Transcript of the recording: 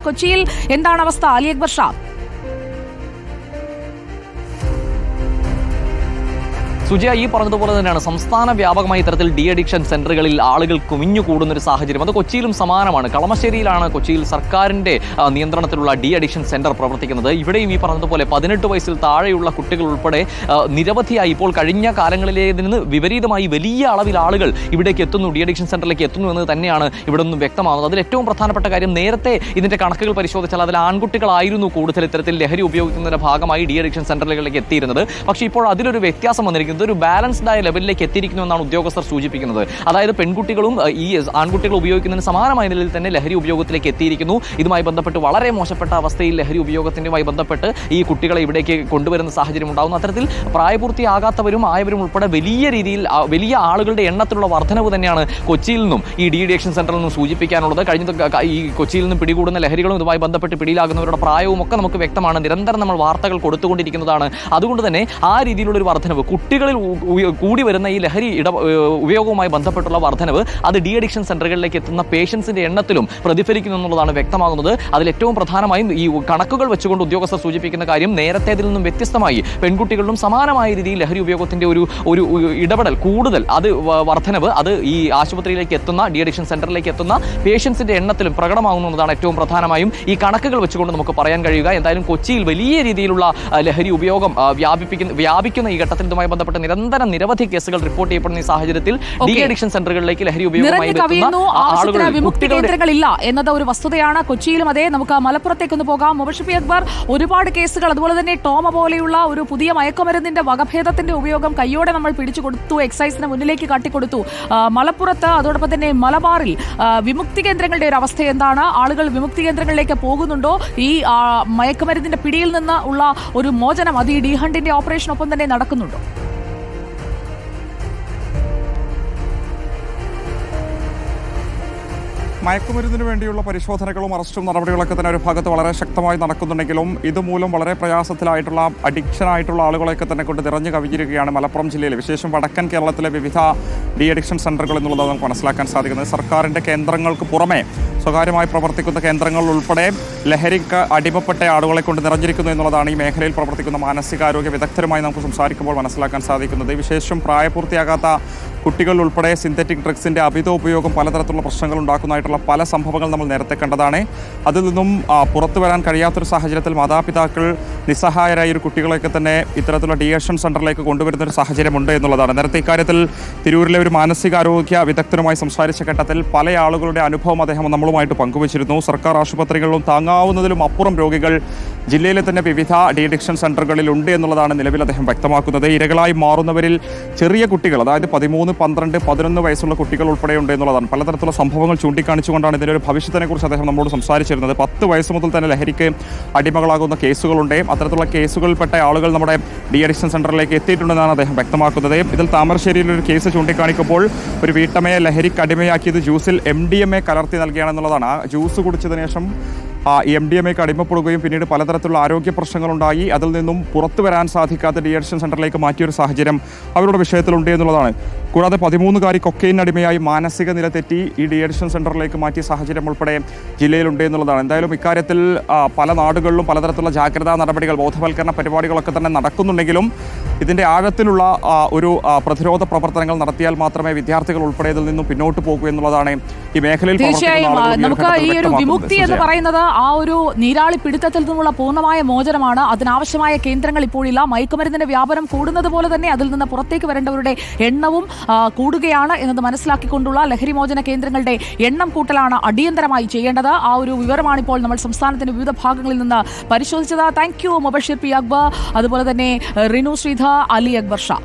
കൊച്ചിയിൽ എന്താണ് അവസ്ഥ? അലി അക്ബർ ഷാ. സുജയ ഈ പറഞ്ഞതുപോലെ തന്നെയാണ് സംസ്ഥാന വ്യാപകമായി ഇത്തരത്തിൽ ഡി അഡിക്ഷൻ സെന്ററുകളിൽ ആളുകൾ കുമിഞ്ഞുകൂടുന്ന ഒരു സാഹചര്യം. അത് കൊച്ചിയിലും സമാനമാണ്. കളമശ്ശേരിയിലാണ് കൊച്ചിയിൽ സർക്കാരിന്റെ നിയന്ത്രണത്തിലുള്ള ഡി അഡിക്ഷൻ സെന്റർ പ്രവർത്തിക്കുന്നത്. ഇവിടെയും ഈ പറഞ്ഞതുപോലെ 18 വയസ്സിൽ താഴെയുള്ള കുട്ടികൾ ഉൾപ്പെടെ നിരവധിയായി ഇപ്പോൾ കഴിഞ്ഞ കാലങ്ങളിലേതിന് വിപരീതമായി വലിയ അളവിൽ ആളുകൾ ഇവിടേക്ക് എത്തുന്നു, ഡി അഡിക്ഷൻ സെന്ററിലേക്ക് എത്തുന്നു എന്ന് തന്നെയാണ് ഇവിടെ നിന്നും വ്യക്തമാകുന്നത്. അതിൽ ഏറ്റവും പ്രധാനപ്പെട്ട കാര്യം, നേരത്തെ ഇതിന്റെ കണക്കുകൾ പരിശോധിച്ചാൽ അതിൽ ആൺകുട്ടികളായിരുന്നു കൂടുതൽ ഇത്തരത്തിൽ ലഹരി ഉപയോഗിക്കുന്നതിന്റെ ഭാഗമായി ഡി അഡിക്ഷൻ സെന്ററുകളിലേക്ക് എത്തിയിരുന്നത്. പക്ഷേ ഇപ്പോൾ അതിലൊരു വ്യത്യാസം വന്നിരിക്കുന്നത്, ഒരു ബാലൻസ്ഡ് ആയ ലെവലിലേക്ക് എത്തിയിരിക്കുന്നു എന്നാണ് ഉദ്യോഗസ്ഥർ സൂചിപ്പിക്കുന്നത്. അതായത് പെൺകുട്ടികളും ഈ ആൺകുട്ടികൾ ഉപയോഗിക്കുന്നതിന് സമാനമായ നിലയിൽ തന്നെ ലഹരി ഉപയോഗത്തിലേക്ക് എത്തിയിരിക്കുന്നു. ഇതുമായി ബന്ധപ്പെട്ട് വളരെ മോശപ്പെട്ട അവസ്ഥയിൽ ലഹരി ഉപയോഗത്തിനുമായി ബന്ധപ്പെട്ട് ഈ കുട്ടികളെ ഇവിടേക്ക് കൊണ്ടുവരുന്ന സാഹചര്യം ഉണ്ടാകുന്നു. അത്തരത്തിൽ പ്രായപൂർത്തിയാകാത്തവരും ആയവരും ഉൾപ്പെടെ വലിയ രീതിയിൽ വലിയ ആളുകളുടെ എണ്ണത്തിലുള്ള വർധനവ് തന്നെയാണ് കൊച്ചിയിൽ നിന്നും ഈ ഡി അഡിക്ഷൻ സെന്ററിൽ നിന്നും സൂചിപ്പിക്കാനുള്ളത്. കഴിഞ്ഞ ഈ കൊച്ചിയിൽ നിന്നും പിടികൂടുന്ന ലഹരികളും ഇതുമായി ബന്ധപ്പെട്ട് പിടിയിലാകുന്നവരുടെ പ്രായവും ഒക്കെ നമുക്ക് വ്യക്തമാണ്. നിരന്തരം നമ്മൾ വാർത്തകൾ കൊടുത്തുകൊണ്ടിരിക്കുന്നതാണ്. അതുകൊണ്ട് തന്നെ ആ രീതിയിലുള്ള ഒരു വർധനവ്, കുട്ടികളിൽ കൂടി വരുന്ന ഈ ലഹരി ഉപയോഗവുമായി ബന്ധപ്പെട്ടുള്ള വർധനവ്, അത് ഡി അഡിക്ഷൻ സെന്ററുകളിലേക്ക് എത്തുന്ന പേഷ്യൻസിന്റെ എണ്ണത്തിലും പ്രതിഫലിക്കുന്നു എന്നുള്ളതാണ് വ്യക്തമാകുന്നത്. അതിൽ ഏറ്റവും പ്രധാനമായും ഈ കണക്കുകൾ വെച്ചുകൊണ്ട് ഉദ്യോഗസ്ഥർ സൂചിപ്പിക്കുന്ന കാര്യം, നേരത്തേതിൽ നിന്നും വ്യത്യസ്തമായി പെൺകുട്ടികളിലും സമാനമായ രീതിയിൽ ലഹരി ഉപയോഗത്തിന്റെ ഒരു ഇടപെടൽ കൂടുതൽ, അത് വർധനവ്, അത് ഈ ആശുപത്രിയിലേക്ക് എത്തുന്ന ഡി അഡിക്ഷൻ സെന്ററിലേക്ക് എത്തുന്ന പേഷ്യൻസിന്റെ എണ്ണത്തിലും പ്രകടമാകുന്നു എന്നതാണ് ഏറ്റവും പ്രധാനമായും ഈ കണക്കുകൾ വെച്ചുകൊണ്ട് നമുക്ക് പറയാൻ കഴിയുക. എന്തായാലും കൊച്ചിയിൽ വലിയ രീതിയിലുള്ള ലഹരി ഉപയോഗം വ്യാപിക്കുന്ന ഈ ഘട്ടത്തിൽ ഇതുമായി ബന്ധപ്പെട്ട് നിരവധി കേസുകൾ റിപ്പോർട്ട് ചെയ്യപ്പെടുന്ന ഈ സാഹചര്യത്തിൽ ഡി അഡിക്ഷൻ സെന്ററുകളിലേക്ക് ലഹരി ഉപയോഗവുമായി വിമുക്തി കേന്ദ്രങ്ങളില്ല എന്നത് ഒരു വസ്തുതയാണ്. കൊച്ചിയിലും അതെ. നമുക്ക് മലപ്പുറത്തേക്കൊന്ന് പോകാം. മുബഷിർ അക്ബർ, ഒരുപാട് കേസുകൾ, അതുപോലെ തന്നെ ടോമ പോലെയുള്ള ഒരു പുതിയ മയക്കുമരുന്നിന്റെ വകഭേദത്തിന്റെ ഉപയോഗം കയ്യോടെ നമ്മൾ പിടിച്ചു കൊടുത്തു, എക്സൈസിന് മുന്നിലേക്ക് കാട്ടിക്കൊടുത്തു. മലപ്പുറത്ത്, അതോടൊപ്പം തന്നെ മലബാറിൽ വിമുക്തി കേന്ദ്രങ്ങളുടെ ഒരു അവസ്ഥ എന്താണ്? ആളുകൾ വിമുക്തി കേന്ദ്രങ്ങളിലേക്ക് പോകുന്നുണ്ടോ? ഈ മയക്കുമരുന്നിന്റെ പിടിയിൽ നിന്ന് ഉള്ള ഒരു മോചനം, അത് ഈ ഡി ഹണ്ടിന്റെ ഓപ്പറേഷനൊപ്പം തന്നെ നടക്കുന്നുണ്ടോ? മയക്കുമരുന്നിന് വേണ്ടിയുള്ള പരിശോധനകളും അറസ്റ്റും നടപടികളൊക്കെ തന്നെ ഒരു ഭാഗത്ത് വളരെ ശക്തമായി നടക്കുന്നുണ്ടെങ്കിലും ഇതുമൂലം വളരെ പ്രയാസത്തിലായിട്ടുള്ള അഡിക്ഷനായിട്ടുള്ള ആളുകളെയൊക്കെ തന്നെ കൊണ്ട് നിറഞ്ഞു കവിഞ്ഞിരിക്കുകയാണ് മലപ്പുറം ജില്ലയിൽ, വിശേഷം വടക്കൻ കേരളത്തിലെ വിവിധ ഡി അഡിക്ഷൻ സെന്ററുകൾ എന്നുള്ളത് നമുക്ക് മനസ്സിലാക്കാൻ സാധിക്കുന്നത്. സർക്കാരിൻ്റെ കേന്ദ്രങ്ങൾക്ക് പുറമെ സ്വകാര്യമായി പ്രവർത്തിക്കുന്ന കേന്ദ്രങ്ങൾ ഉൾപ്പെടെ ലഹരിക്ക് അടിമപ്പെട്ട ആളുകളെ കൊണ്ട് നിറഞ്ഞിരിക്കുന്നു എന്നുള്ളതാണ് ഈ മേഖലയിൽ പ്രവർത്തിക്കുന്ന മാനസികാരോഗ്യ വിദഗ്ധരുമായി നമുക്ക് സംസാരിക്കുമ്പോൾ മനസ്സിലാക്കാൻ സാധിക്കുന്നത്. വിശേഷം പ്രായപൂർത്തിയാകാത്ത കുട്ടികൾ ഉൾപ്പെടെ സിന്തറ്റിക് ഡ്രഗ്സിൻ്റെ അമിത ഉപയോഗം പലതരത്തിലുള്ള പ്രശ്നങ്ങൾ ഉണ്ടാക്കുന്നതായിട്ടുള്ള പല സംഭവങ്ങൾ നമ്മൾ നേരത്തെ കണ്ടതാണ്. അതിൽ നിന്നും പുറത്തു വരാൻ കഴിയാത്തൊരു സാഹചര്യത്തിൽ മാതാപിതാക്കൾ നിസ്സഹായരായ ഒരു കുട്ടികളെയൊക്കെ തന്നെ ഇത്തരത്തിലുള്ള ഡി അഡിക്ഷൻ സെന്ററിലേക്ക് കൊണ്ടുവരുന്ന ഒരു സാഹചര്യമുണ്ട് എന്നുള്ളതാണ്. നേരത്തെ ഇക്കാര്യത്തിൽ തിരൂരിലെ ഒരു മാനസികാരോഗ്യ വിദഗ്ധരുമായി സംസാരിച്ച ഘട്ടത്തിൽ പല ആളുകളുടെ അനുഭവം അദ്ദേഹം നമ്മളുമായിട്ട് പങ്കുവച്ചിരുന്നു. സർക്കാർ ആശുപത്രികളിലും താങ്ങാവുന്നതിലും അപ്പുറം രോഗികൾ ജില്ലയിലെ തന്നെ വിവിധ ഡി അഡിക്ഷൻ സെന്ററുകളിൽ ഉണ്ട് എന്നുള്ളതാണ് നിലവിൽ അദ്ദേഹം വ്യക്തമാക്കുന്നത്. ഇരകളായി മാറുന്നവരിൽ ചെറിയ കുട്ടികൾ, അതായത് 13, 12, 11 വയസ്സുള്ള കുട്ടികൾ ഉൾപ്പെടെയുണ്ട് എന്നുള്ളതാണ്. പലതരത്തിലുള്ള സംഭവങ്ങൾ ചൂണ്ടിക്കാണിച്ചുകൊണ്ടാണ് ഇതിൻ്റെ ഒരു ഭവിഷ്യത്തിനെ കുറിച്ച് അദ്ദേഹം നമ്മോട് സംസാരിച്ചിരുന്നത്. 10 വയസ്സ് മുതൽ തന്നെ ലഹരിക്ക് അടിമകളാകുന്ന കേസുകളുണ്ട്. അത്തരത്തിലുള്ള കേസുകളിൽപ്പെട്ട ആളുകൾ നമ്മുടെ ഡി അഡിക്ഷൻ സെന്ററിലേക്ക് എത്തിയിട്ടുണ്ടെന്നാണ് അദ്ദേഹം വ്യക്തമാക്കുന്നത്. ഇതിൽ താമരശ്ശേരിയിൽ ഒരു കേസ് ചൂണ്ടിക്കാണിക്കുമ്പോൾ ഒരു വീട്ടമ്മയെ ലഹരിക്ക് അടിമയാക്കിയത് ജ്യൂസിൽ MDMA കലർത്തി നൽകിയാണെന്നുള്ളതാണ്. ആ ജ്യൂസ് കുടിച്ചതിന് ശേഷം MDMAക്ക് അടിമപ്പെടുകയും പിന്നീട് പലതരത്തിലുള്ള ആരോഗ്യ പ്രശ്നങ്ങളുണ്ടായി. അതിൽ നിന്നും പുറത്തു വരാൻ സാധിക്കാത്ത ഡി അഡിക്ഷൻ സെന്ററിലേക്ക് മാറ്റിയൊരു സാഹചര്യം അവരുടെ വിഷയത്തിലുണ്ട് എന്നുള്ളതാണ്. കൂടാതെ 13-കാരി കൊക്കൈൻ അടിമയായി മാനസിക നില തെറ്റി ഈ ഡി അഡിക്ഷൻ സെന്ററിലേക്ക് മാറ്റിയ സാഹചര്യം ഉൾപ്പെടെ ജില്ലയിലുണ്ട് എന്നുള്ളതാണ്. എന്തായാലും ഇക്കാര്യത്തിൽ പല നാടുകളിലും പലതരത്തിലുള്ള ജാഗ്രതാ നടപടികൾ, ബോധവൽക്കരണ പരിപാടികളൊക്കെ തന്നെ നടക്കുന്നുണ്ടെങ്കിലും ഇതിൻ്റെ ആഴത്തിലുള്ള ഒരു പ്രതിരോധ പ്രവർത്തനങ്ങൾ നടത്തിയാൽ മാത്രമേ വിദ്യാർത്ഥികൾ ഉൾപ്പെടെ ഇതിൽ നിന്നും പിന്നോട്ട് പോകൂ എന്നുള്ളതാണ് ഈ മേഖലയിൽ. തീർച്ചയായും നമുക്ക് ഈ ഒരു വിമുക്തി എന്ന് പറയുന്നത് ആ ഒരു നീരാളി പിടുത്തത്തിൽ നിന്നുള്ള പൂർണ്ണമായ മോചനമാണ്. അതിനാവശ്യമായ കേന്ദ്രങ്ങൾ ഇപ്പോഴില്ല. മയക്കുമരുന്നിന്റെ വ്യാപനം കൂടുന്നത് പോലെ തന്നെ അതിൽ നിന്ന് പുറത്തേക്ക് വരേണ്ടവരുടെ എണ്ണവും കൂടുകയാണ് എന്നത് മനസ്സിലാക്കിക്കൊണ്ടുള്ള ലഹരിമോചന കേന്ദ്രങ്ങളുടെ എണ്ണം കൂട്ടലാണ് അടിയന്തരമായി ചെയ്യേണ്ടത്. ആ ഒരു വിവരമാണ് ഇപ്പോൾ നമ്മൾ സംസ്ഥാനത്തിന്റെ വിവിധ ഭാഗങ്ങളിൽ നിന്ന് പരിശോധിച്ചത്. താങ്ക് യു മുബഷിർ അക്ബർ, അതുപോലെ തന്നെ റിനു ശ്രീധർ, അലി അക്ബർ ഷാ.